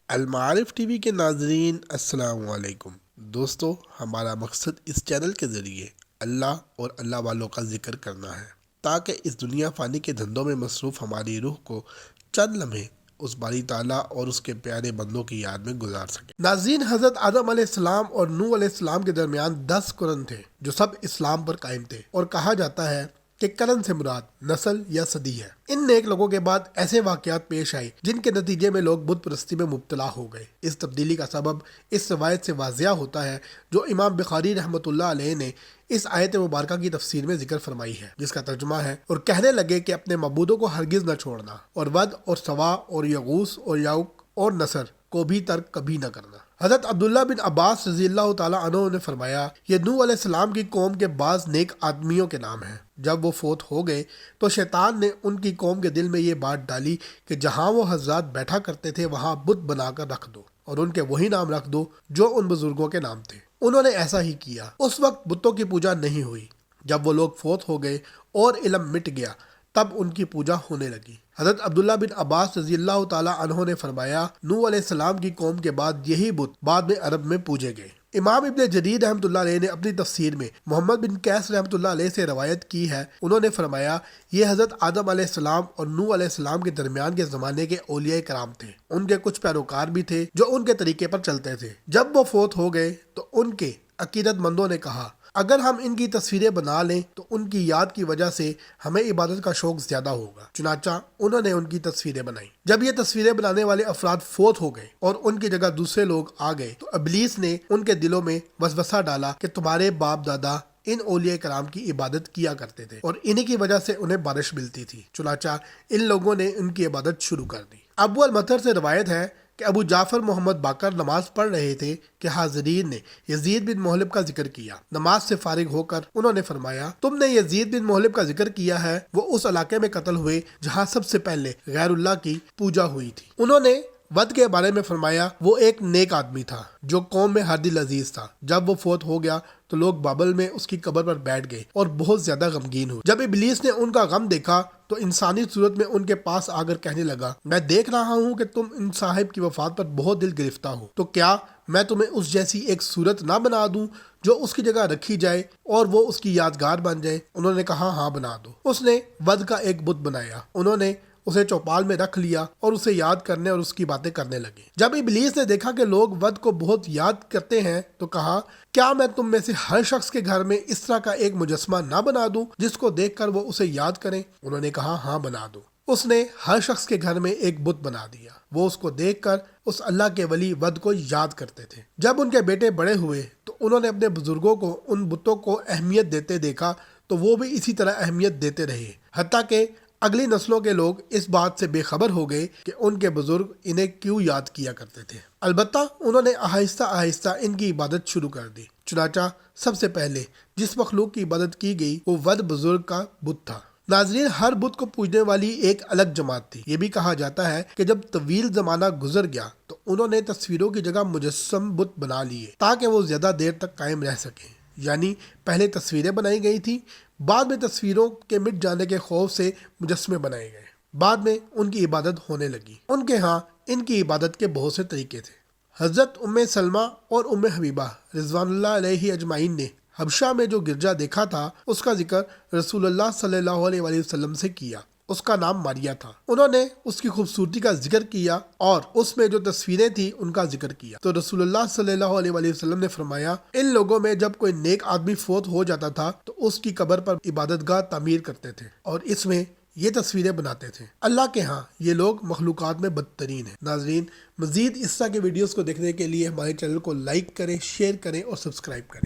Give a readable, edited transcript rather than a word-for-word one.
المعارف T V کے ناظرین السلام علیکم دوستو، ہمارا مقصد اس چینل کے ذریعے اللہ اور اللہ والوں کا ذکر کرنا ہے تاکہ اس دنیا فانی کے دھندوں میں مصروف ہماری روح کو چند لمحے اس باری تعالیٰ اور اس کے پیارے بندوں کی یاد میں گزار سکے۔ ناظرین، حضرت آدم علیہ السلام اور نوح علیہ السلام کے درمیان 10 قرن تھے جو سب اسلام پر قائم تھے، اور کہا جاتا ہے کہ قرن سے مراد نسل یا صدی ہے۔ ان نیک لوگوں کے بعد ایسے واقعات پیش آئے جن کے نتیجے میں لوگ بت پرستی میں مبتلا ہو گئے۔ اس تبدیلی کا سبب اس روایت سے واضح ہوتا ہے جو امام بخاری رحمۃ اللہ علیہ نے اس آیت مبارکہ کی تفسیر میں ذکر فرمائی ہے، جس کا ترجمہ ہے: اور کہنے لگے کہ اپنے معبودوں کو ہرگز نہ چھوڑنا، اور ود اور سوا اور یغوث اور یعوق اور نصر کو بھی ترک کبھی نہ کرنا۔ حضرت عبداللہ بن عباس رضی اللہ تعالیٰ عنہ نے فرمایا، یہ نوح علیہ السلام کی قوم کے بعض نیک آدمیوں کے نام ہیں۔ جب وہ فوت ہو گئے تو شیطان نے ان کی قوم کے دل میں یہ بات ڈالی کہ جہاں وہ حضرات بیٹھا کرتے تھے وہاں بت بنا کر رکھ دو، اور ان کے وہی نام رکھ دو جو ان بزرگوں کے نام تھے۔ انہوں نے ایسا ہی کیا۔ اس وقت بتوں کی پوجا نہیں ہوئی۔ جب وہ لوگ فوت ہو گئے اور علم مٹ گیا تب ان کی پوجا ہونے لگی۔ حضرت عبداللہ بن عباس رضی اللہ تعالیٰ عنہ نے فرمایا، نوح علیہ السلام کی قوم کے بعد یہی بت بعد میں عرب میں پوجے گئے۔ امام ابن جریر رحمۃ اللہ علیہ نے اپنی تفسیر میں محمد بن قیس رحمۃ اللہ علیہ سے روایت کی ہے۔ انہوں نے فرمایا، یہ حضرت آدم علیہ السلام اور نوح علیہ السلام کے درمیان کے زمانے کے اولیاء کرام تھے۔ ان کے کچھ پیروکار بھی تھے جو ان کے طریقے پر چلتے تھے۔ جب وہ فوت ہو گئے تو ان کے عقیدت مندوں نے کہا، اگر ہم ان کی تصویریں بنا لیں تو ان کی یاد کی وجہ سے ہمیں عبادت کا شوق زیادہ ہوگا۔ چنانچہ انہوں نے ان کی تصویریں بنائیں۔ جب یہ تصویریں بنانے والے افراد فوت ہو گئے اور ان کی جگہ دوسرے لوگ آ گئے تو ابلیس نے ان کے دلوں میں وسوسہ ڈالا کہ تمہارے باپ دادا ان اولیاء کرام کی عبادت کیا کرتے تھے اور انہی کی وجہ سے انہیں بارش ملتی تھی۔ چنانچہ ان لوگوں نے ان کی عبادت شروع کر دی۔ ابو المطر سے روایت ہے کہ ابو جعفر محمد باقر نماز پڑھ رہے تھے کہ حاضرین نے یزید بن محلب کا ذکر کیا۔ نماز سے فارغ ہو کر انہوں نے فرمایا، تم نے یزید بن محلب کا ذکر کیا ہے، وہ اس علاقے میں قتل ہوئے جہاں سب سے پہلے غیر اللہ کی پوجا ہوئی تھی۔ انہوں نے ود کے بارے میں فرمایا، وہ ایک نیک آدمی تھا جو قوم میں ہر دل عزیز تھا۔ جب وہ فوت ہو گیا تو لوگ بابل میں اس کی قبر پر بیٹھ گئے اور بہت زیادہ غمگین ہوئے۔ جب ابلیس نے ان کا غم دیکھا تو انسانی صورت میں ان کے پاس آ کر کہنے لگا، میں دیکھ رہا ہوں کہ تم ان صاحب کی وفات پر بہت دل گرفتہ ہو، تو کیا میں تمہیں اس جیسی ایک صورت نہ بنا دوں جو اس کی جگہ رکھی جائے اور وہ اس کی یادگار بن جائے؟ انہوں نے کہا، ہاں بنا دو۔ اس نے ود کا ایک بت بنایا۔ انہوں نے اسے چوپال میں رکھ لیا اور اسے یاد کرنے اور اس کی باتیں کرنے لگے۔ جب ابلیس نے دیکھا کہ لوگ ود کو بہت یاد کرتے ہیں تو کہا، کیا میں تم میں سے ہر شخص کے گھر میں اس طرح کا ایک مجسمہ نہ بنا دوں جس کو دیکھ کر وہ اسے یاد کریں؟ انہوں نے کہا، ہاں بنا دو۔ اس نے ہر شخص کے گھر میں ایک بت بنا دیا۔ وہ اس کو دیکھ کر اس اللہ کے ولی ود کو یاد کرتے تھے۔ جب ان کے بیٹے بڑے ہوئے تو انہوں نے اپنے بزرگوں کو ان بتوں کو اہمیت دیتے دیکھا تو وہ بھی اسی طرح اہمیت دیتے رہے، حتیٰ کہ اگلی نسلوں کے لوگ اس بات سے بے خبر ہو گئے کہ ان کے بزرگ انہیں کیوں یاد کیا کرتے تھے۔ البتہ انہوں نے آہستہ آہستہ ان کی عبادت شروع کر دی۔ چنانچہ سب سے پہلے جس مخلوق کی عبادت کی گئی وہ ود بزرگ کا بت تھا۔ ناظرین، ہر بت کو پوجنے والی ایک الگ جماعت تھی۔ یہ بھی کہا جاتا ہے کہ جب طویل زمانہ گزر گیا تو انہوں نے تصویروں کی جگہ مجسم بت بنا لیے تاکہ وہ زیادہ دیر تک قائم رہ سکیں۔ یعنی پہلے تصویریں بنائی گئی تھیں، بعد میں تصویروں کے مٹ جانے کے خوف سے مجسمے بنائے گئے، بعد میں ان کی عبادت ہونے لگی۔ ان کے ہاں ان کی عبادت کے بہت سے طریقے تھے۔ حضرت ام سلمہ اور ام حبیبہ رضوان اللہ علیہ اجمعین نے حبشہ میں جو گرجا دیکھا تھا اس کا ذکر رسول اللہ صلی اللہ علیہ وآلہ وسلم سے کیا۔ اس کا نام ماریا تھا۔ انہوں نے اس کی خوبصورتی کا ذکر کیا اور اس میں جو تصویریں تھیں ان کا ذکر کیا۔ تو رسول اللہ صلی اللہ علیہ وآلہ وسلم نے فرمایا، ان لوگوں میں جب کوئی نیک آدمی فوت ہو جاتا تھا تو اس کی قبر پر عبادت گاہ تعمیر کرتے تھے اور اس میں یہ تصویریں بناتے تھے۔ اللہ کے ہاں یہ لوگ مخلوقات میں بدترین ہیں۔ ناظرین، مزید اس طرح کے ویڈیوز کو دیکھنے کے لیے ہمارے چینل کو لائک کریں، شیئر کریں اور سبسکرائب کریں۔